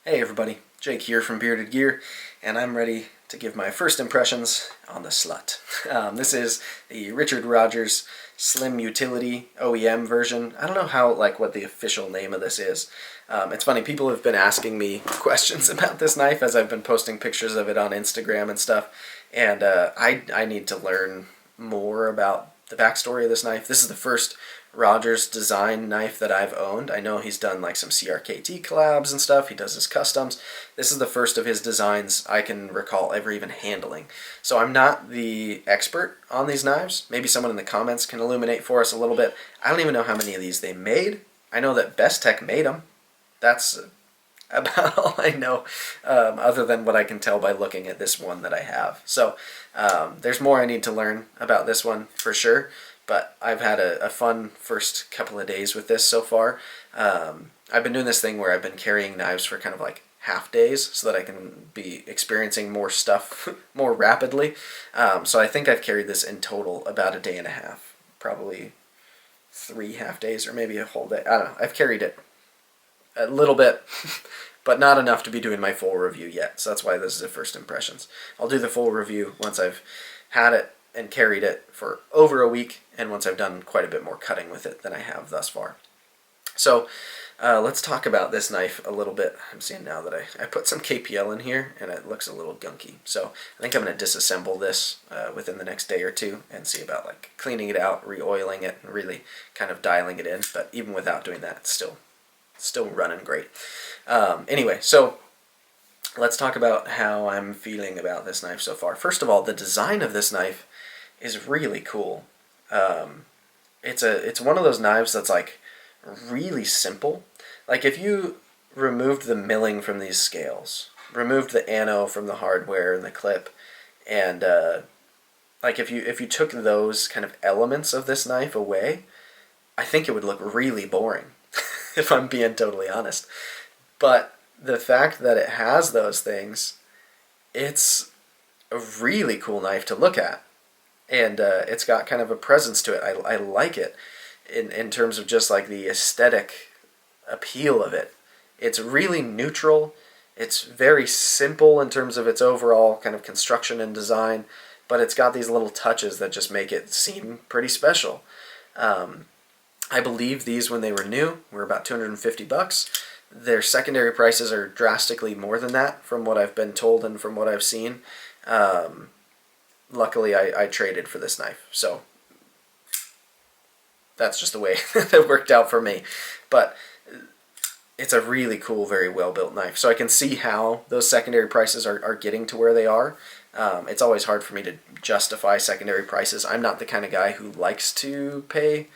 Hey everybody, Jake here from Bearded Gear, and I'm ready to give my first impressions on the Slut. This is the Richard Rogers Slim Utility OEM version. I don't know what the official name of this is. It's funny, people have been asking me questions about this knife as I've been posting pictures of it on Instagram and stuff, and I need to learn more about the backstory of this knife. This is the first Rogers design knife that I've owned. I know he's done like some CRKT collabs and stuff. He does his customs. This is the first of his designs I can recall ever even handling. So I'm not the expert on these knives. Maybe someone in the comments can illuminate for us a little bit. I don't even know how many of these they made. I know that Best Tech made them. That's about all I know, other than what I can tell by looking at this one that I have. So there's more I need to learn about this one for sure. But I've had a fun first couple of days with this so far. I've been doing this thing where I've been carrying knives for kind of like half days so that I can be experiencing more stuff more rapidly. So I think I've carried this in total about a day and a half, probably 3 half days or maybe a whole day. I don't know. I've carried it a little bit, but not enough to be doing my full review yet. So that's why this is the first impressions. I'll do the full review once I've had it and carried it for over a week, and once I've done quite a bit more cutting with it than I have thus far. So let's talk about this knife a little bit. I'm seeing now that I put some KPL in here and it looks a little gunky. So I think I'm going to disassemble this within the next day or two and see about like cleaning it out, re-oiling it, and really kind of dialing it in. But even without doing that, it's still running great. Anyway, so let's talk about how I'm feeling about this knife so far. First of all, the design of this knife is really cool. It's one of those knives that's like really simple. Like if you removed the milling from these scales, removed the ano from the hardware and the clip, and like if you took those kind of elements of this knife away, I think it would look really boring, if I'm being totally honest. But the fact that it has those things, it's a really cool knife to look at. And it's got kind of a presence to it. I like it in terms of just like the aesthetic appeal of it. It's really neutral. It's very simple in terms of its overall kind of construction and design, but it's got these little touches that just make it seem pretty special. I believe these, when they were new, were about $250. Their secondary prices are drastically more than that from what I've been told and from what I've seen. Luckily, I traded for this knife, so that's just the way that worked out for me. But it's a really cool, very well-built knife. So I can see how those secondary prices are getting to where they are. It's always hard for me to justify secondary prices. I'm not the kind of guy who likes to pay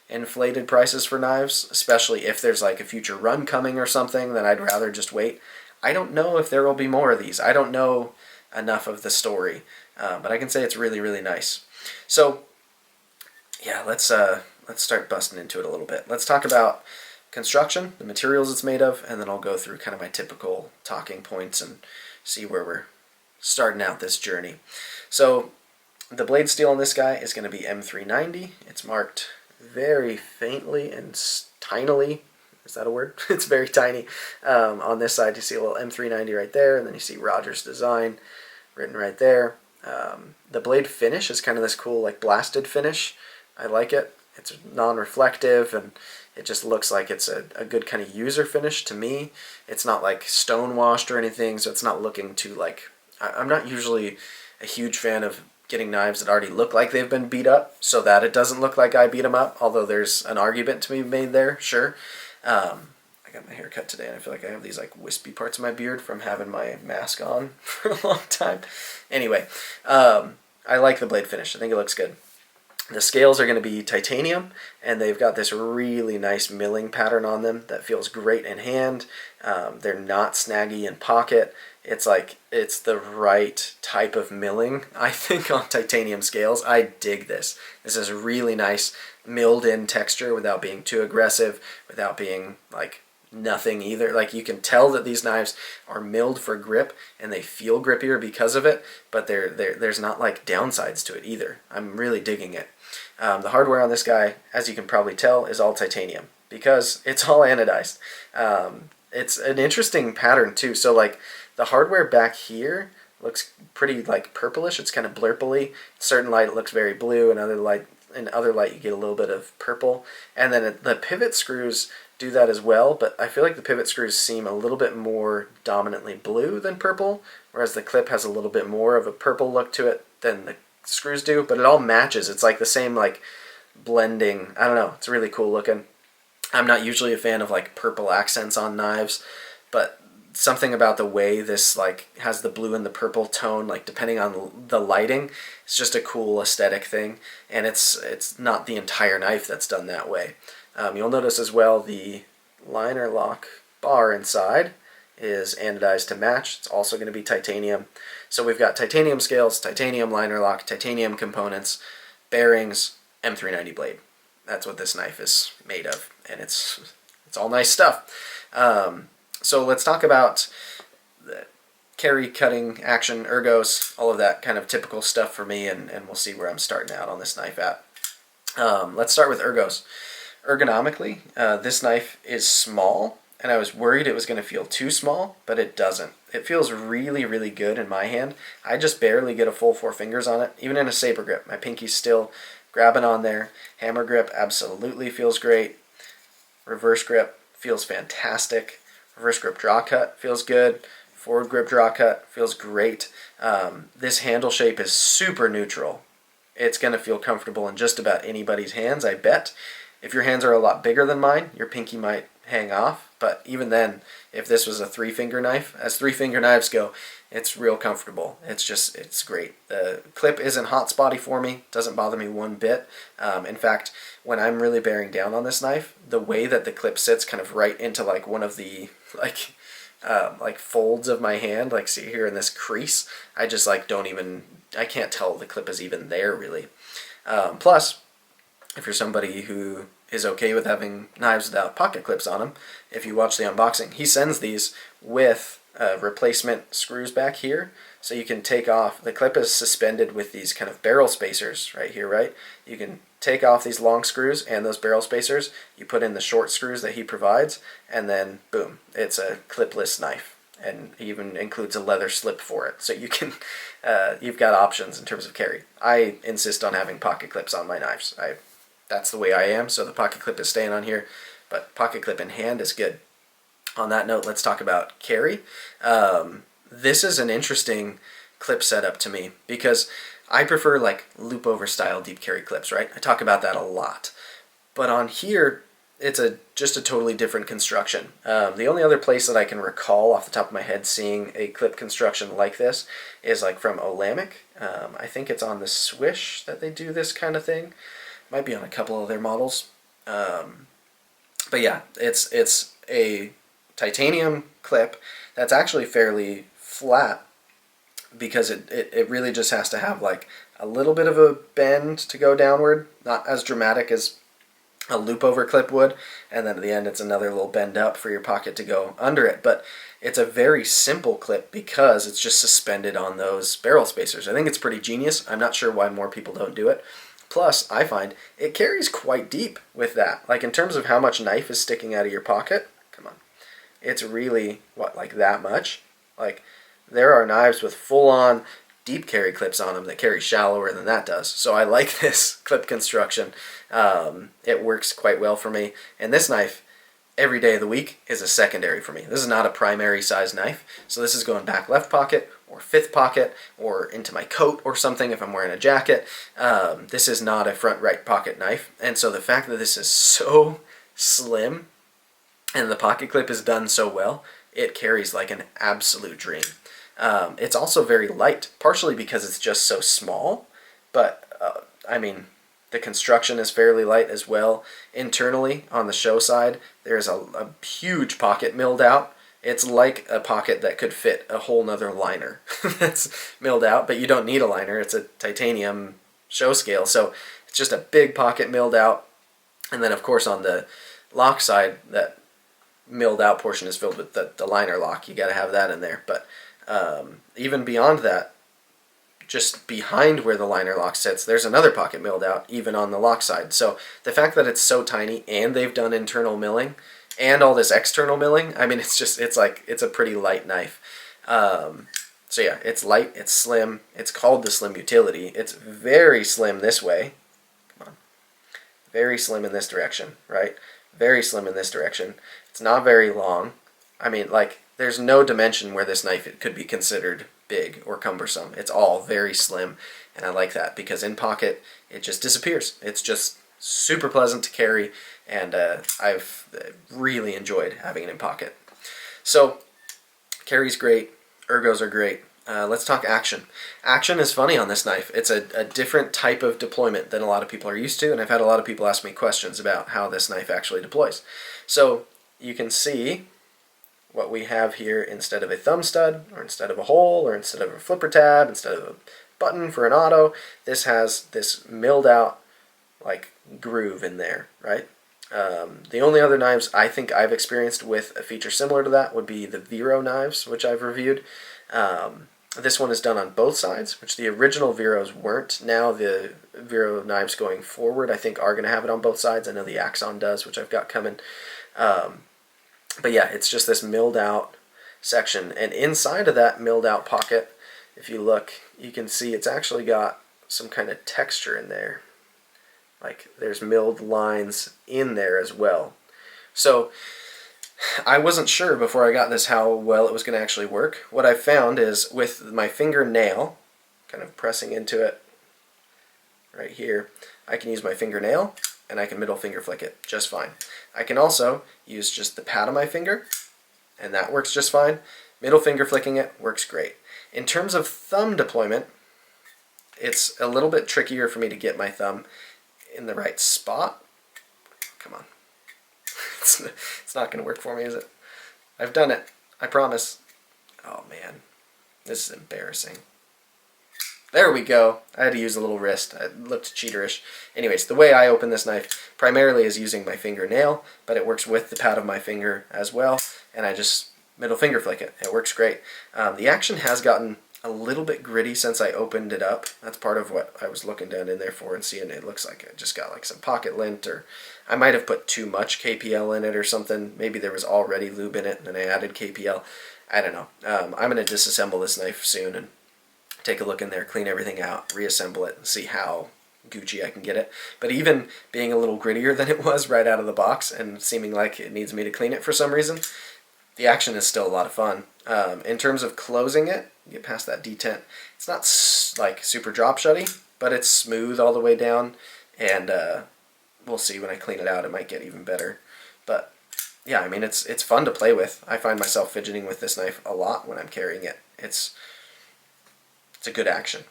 inflated prices for knives, especially if there's like a future run coming or something, then I'd rather just wait. I don't know if there will be more of these. I don't know enough of the story. But I can say it's really, really nice. So, yeah, let's start busting into it a little bit. Let's talk about construction, the materials it's made of, and then I'll go through kind of my typical talking points and see where we're starting out this journey. So, the blade steel on this guy is going to be M390. It's marked very faintly and tinily. Is that a word? It's very tiny. On this side, you see a little M390 right there, and then you see Rogers Design written right there. The blade finish is kind of this cool like blasted finish. I like it. It's non-reflective and it just looks like it's a good kind of user finish to me. It's not like stone washed or anything, so it's not looking too like... I'm not usually a huge fan of getting knives that already look like they've been beat up so that it doesn't look like I beat them up, although there's an argument to be made there, sure. I got my hair cut today and I feel like I have these like wispy parts of my beard from having my mask on for a long time. Anyway, I like the blade finish. I think it looks good. The scales are going to be titanium, and they've got this really nice milling pattern on them that feels great in hand. They're not snaggy in pocket. It's like it's the right type of milling, I think, on titanium scales. I dig this. This is really nice milled in texture without being too aggressive, without being like nothing either. Like you can tell that these knives are milled for grip and they feel grippier because of it, but there's not like downsides to it either. I'm really digging it. The hardware on this guy, as you can probably tell, is all titanium because it's all anodized. it's an interesting pattern too. So like the hardware back here looks pretty like purplish. It's kind of blurply. Certain light it looks very blue, and other light you get a little bit of purple. And then the pivot screws do that as well, but I feel like the pivot screws seem a little bit more dominantly blue than purple, whereas the clip has a little bit more of a purple look to it than the screws do, but it all matches. It's like the same like blending. I don't know. It's really cool looking. I'm not usually a fan of like purple accents on knives, but something about the way this like has the blue and the purple tone, like depending on the lighting, it's just a cool aesthetic thing, and it's not the entire knife that's done that way. You'll notice as well the liner lock bar inside is anodized to match. It's also going to be titanium. So we've got titanium scales, titanium liner lock, titanium components, bearings, M390 blade. That's what this knife is made of, and it's all nice stuff. So let's talk about the carry, cutting, action, ergos, all of that kind of typical stuff for me, and we'll see where I'm starting out on this knife at. Let's start with ergos. Ergonomically, this knife is small, and I was worried it was going to feel too small, but it doesn't. It feels really, really good in my hand. I just barely get a full 4 fingers on it, even in a saber grip. My pinky's still grabbing on there. Hammer grip absolutely feels great. Reverse grip feels fantastic. Reverse grip draw cut feels good. Forward grip draw cut feels great. This handle shape is super neutral. It's going to feel comfortable in just about anybody's hands, I bet. If your hands are a lot bigger than mine, your pinky might hang off, but even then, if this was a 3-finger knife, as 3-finger knives go, it's real comfortable. It's great. The clip isn't hot spotty for me, doesn't bother me one bit. In fact, when I'm really bearing down on this knife, the way that the clip sits kind of right into like one of the like folds of my hand, like see here in this crease, I just like I can't tell the clip is even there really. Plus, if you're somebody who is okay with having knives without pocket clips on them, if you watch the unboxing, he sends these with replacement screws back here, so you can take off. The clip is suspended with these kind of barrel spacers right here, right? You can take off these long screws and those barrel spacers, you put in the short screws that he provides, and then boom, it's a clipless knife. And he even includes a leather slip for it, so you can you've got options in terms of carry. I insist on having pocket clips on my knives. That's the way I am, so the pocket clip is staying on here, but pocket clip in hand is good. On that note, let's talk about carry. This is an interesting clip setup to me because I prefer like loop over style deep carry clips, right? I talk about that a lot. But on here, it's just a totally different construction. The only other place that I can recall off the top of my head seeing a clip construction like this is like from OEM. I think it's on the Swish that they do this kind of thing. Might be on a couple of their models. But yeah, it's a titanium clip that's actually fairly flat because it really just has to have like a little bit of a bend to go downward, not as dramatic as a loop over clip would, and then at the end it's another little bend up for your pocket to go under it. But it's a very simple clip because it's just suspended on those barrel spacers. I think it's pretty genius. I'm not sure why more people don't do it. Plus, I find it carries quite deep with that. Like in terms of how much knife is sticking out of your pocket, come on, it's really, like that much? Like there are knives with full-on deep carry clips on them that carry shallower than that does. So I like this clip construction. It works quite well for me. And this knife, every day of the week, is a secondary for me. This is not a primary size knife. So this is going back left pocket or fifth pocket or into my coat or something if I'm wearing a jacket. This is not a front right pocket knife. And so the fact that this is so slim and the pocket clip is done so well, it carries like an absolute dream. It's also very light, partially because it's just so small, but I mean, the construction is fairly light as well. Internally, on the show side, there's a huge pocket milled out. It's like a pocket that could fit a whole nother liner that's milled out, but you don't need a liner. It's a titanium show scale, so it's just a big pocket milled out. And then, of course, on the lock side, that milled out portion is filled with the liner lock. You got to have that in there. But even beyond that, just behind where the liner lock sits, there's another pocket milled out, even on the lock side. So the fact that it's so tiny and they've done internal milling and all this external milling. I mean, it's a pretty light knife. So yeah, it's light, it's slim, it's called the slim utility. It's very slim this way. Come on. Very slim in this direction, right? Very slim in this direction. It's not very long. I mean, like, there's no dimension where this knife could be considered big or cumbersome. It's all very slim, and I like that because in pocket, it just disappears. It's just super pleasant to carry, and I've really enjoyed having it in pocket. So, carry's great. Ergos are great. Let's talk action. Action is funny on this knife. It's a different type of deployment than a lot of people are used to, and I've had a lot of people ask me questions about how this knife actually deploys. So you can see what we have here instead of a thumb stud, or instead of a hole, or instead of a flipper tab, instead of a button for an auto, this has this milled out like groove in there, right? The only other knives I think I've experienced with a feature similar to that would be the Vero knives, which I've reviewed. This one is done on both sides, which the original Veros weren't. Now the Vero knives going forward, I think, are going to have it on both sides. I know the Axon does, which I've got coming. But yeah, it's just this milled out section. And inside of that milled out pocket, if you look, you can see it's actually got some kind of texture in there. Like there's milled lines in there as well. So I wasn't sure before I got this how well it was going to actually work. What I found is with my fingernail, kind of pressing into it right here, I can use my fingernail and I can middle finger flick it just fine. I can also use just the pad of my finger, and that works just fine. Middle finger flicking it works great. In terms of thumb deployment, it's a little bit trickier for me to get my thumb in the right spot. Come on. It's not going to work for me, is it? I've done it. I promise. Oh, man. This is embarrassing. There we go. I had to use a little wrist. It looked cheaterish. Anyways, the way I open this knife primarily is using my fingernail, but it works with the pad of my finger as well, and I just middle finger flick it. It works great. The action has gotten a little bit gritty since I opened it up. That's part of what I was looking down in there for and seeing it looks like I just got like some pocket lint, or I might have put too much KPL in it or something. Maybe there was already lube in it and I added KPL. I don't know. I'm going to disassemble this knife soon and take a look in there, clean everything out, reassemble it, and see how Gucci I can get it. But even being a little grittier than it was right out of the box and seeming like it needs me to clean it for some reason, the action is still a lot of fun. In terms of closing it, get past that detent, it's not like super drop shutty, but it's smooth all the way down, and we'll see when I clean it out, it might get even better. But yeah, I mean, it's fun to play with. I find myself fidgeting with this knife a lot when I'm carrying it. It's a good action.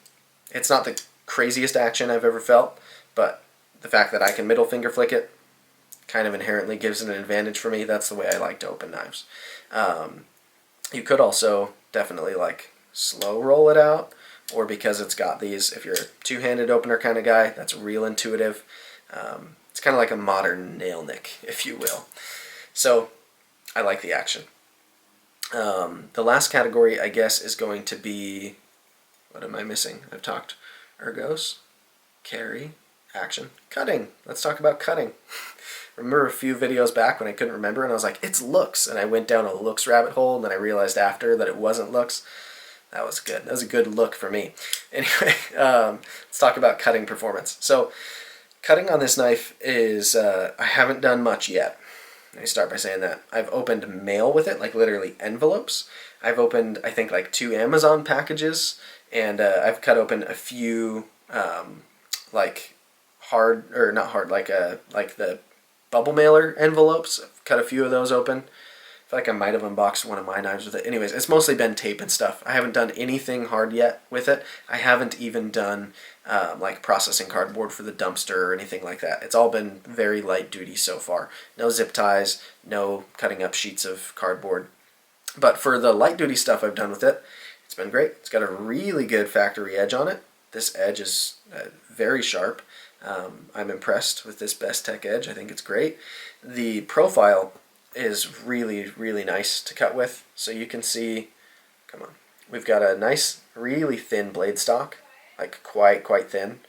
It's not the craziest action I've ever felt, but the fact that I can middle finger flick it kind of inherently gives it an advantage for me. That's the way I like to open knives. You could also definitely like slow roll it out, or because it's got these, if you're a two-handed opener kind of guy, that's real intuitive. It's kind of like a modern nail nick, if you will. So I like the action. The last category, I guess, is going to be, what am I missing? I've talked ergos, carry, action, cutting. Let's talk about cutting. Remember a few videos back when I couldn't remember and I was like, it's looks, and I went down a looks rabbit hole and then I realized after that it wasn't looks. That was good. That was a good look for me. Anyway, let's talk about cutting performance. So cutting on this knife is, I haven't done much yet. Let me start by saying that. I've opened mail with it, like literally envelopes. I've opened, I think, like 2 Amazon packages, and I've cut open a few, like hard, or not hard, like the bubble mailer envelopes. I've cut a few of those open. I feel like I might have unboxed one of my knives with it. Anyways, it's mostly been tape and stuff. I haven't done anything hard yet with it. I haven't even done like processing cardboard for the dumpster or anything like that. It's all been very light duty so far. No zip ties, no cutting up sheets of cardboard. But for the light duty stuff I've done with it, it's been great. It's got a really good factory edge on it. This edge is very sharp. I'm impressed with this Best Tech edge. I think it's great. The profile is really, really nice to cut with. So you can see, come on, we've got a nice, really thin blade stock, like quite thin.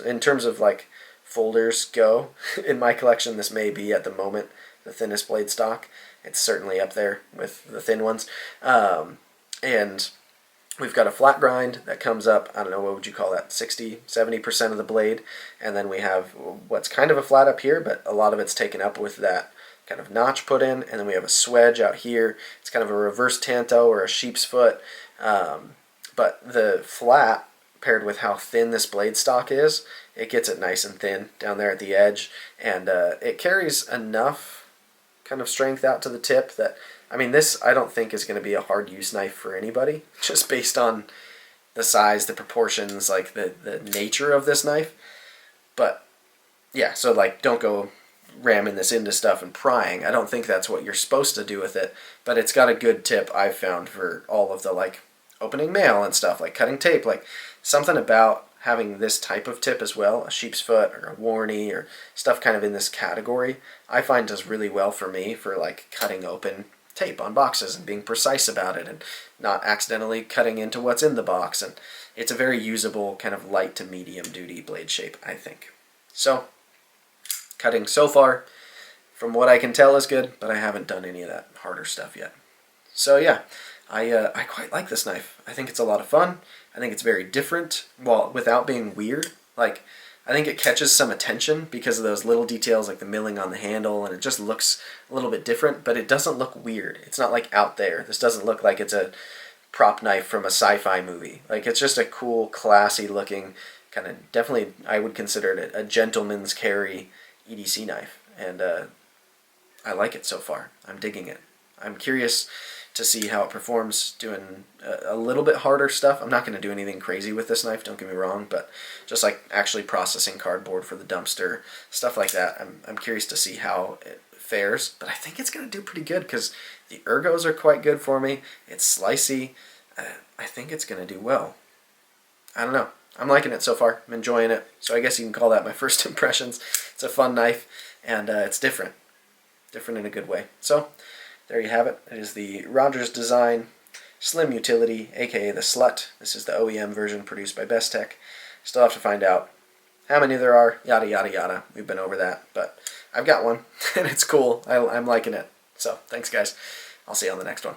In terms of like folders go, in my collection this may be at the moment the thinnest blade stock. It's certainly up there with the thin ones. And we've got a flat grind that comes up, I don't know, what would you call that, 60, 70% of the blade. And then we have what's kind of a flat up here, but a lot of it's taken up with that kind of notch put in. And then we have a swedge out here. It's kind of a reverse tanto or a sheep's foot. But the flat, paired with how thin this blade stock is, it gets it nice and thin down there at the edge. And it carries enough kind of strength out to the tip that, I mean, this I don't think is going to be a hard use knife for anybody, just based on the size, the proportions, like the nature of this knife. But yeah, so like don't go ramming this into stuff and prying. I don't think that's what you're supposed to do with it, but it's got a good tip I've found for all of the like opening mail and stuff, like cutting tape, like something about having this type of tip as well, a sheep's foot or a warnie or stuff kind of in this category, I find does really well for me for like cutting open tape on boxes and being precise about it and not accidentally cutting into what's in the box. And it's a very usable kind of light to medium duty blade shape, I think. So cutting so far, from what I can tell, is good, but I haven't done any of that harder stuff yet. So yeah, I quite like this knife. I think it's a lot of fun. I think it's very different, well, without being weird. Like, I think it catches some attention because of those little details like the milling on the handle, and it just looks a little bit different, but it doesn't look weird. It's not like out there. This doesn't look like it's a prop knife from a sci-fi movie. Like, it's just a cool, classy looking, kind of, definitely, I would consider it a gentleman's carry EDC knife. And I like it so far. I'm digging it. I'm curious to see how it performs doing a little bit harder stuff. I'm not going to do anything crazy with this knife, don't get me wrong, but just like actually processing cardboard for the dumpster, stuff like that. I'm curious to see how it fares, but I think it's going to do pretty good because the ergos are quite good for me. It's slicey. I think it's going to do well. I don't know. I'm liking it so far. I'm enjoying it. So I guess you can call that my first impressions. It's a fun knife, and it's different. Different in a good way. So there you have it. It is the Rogers Design Slim Utility, aka the Slut. This is the OEM version produced by Best Tech. Still have to find out how many there are, yada yada yada. We've been over that, but I've got one, and it's cool. I'm liking it. So thanks, guys. I'll see you on the next one.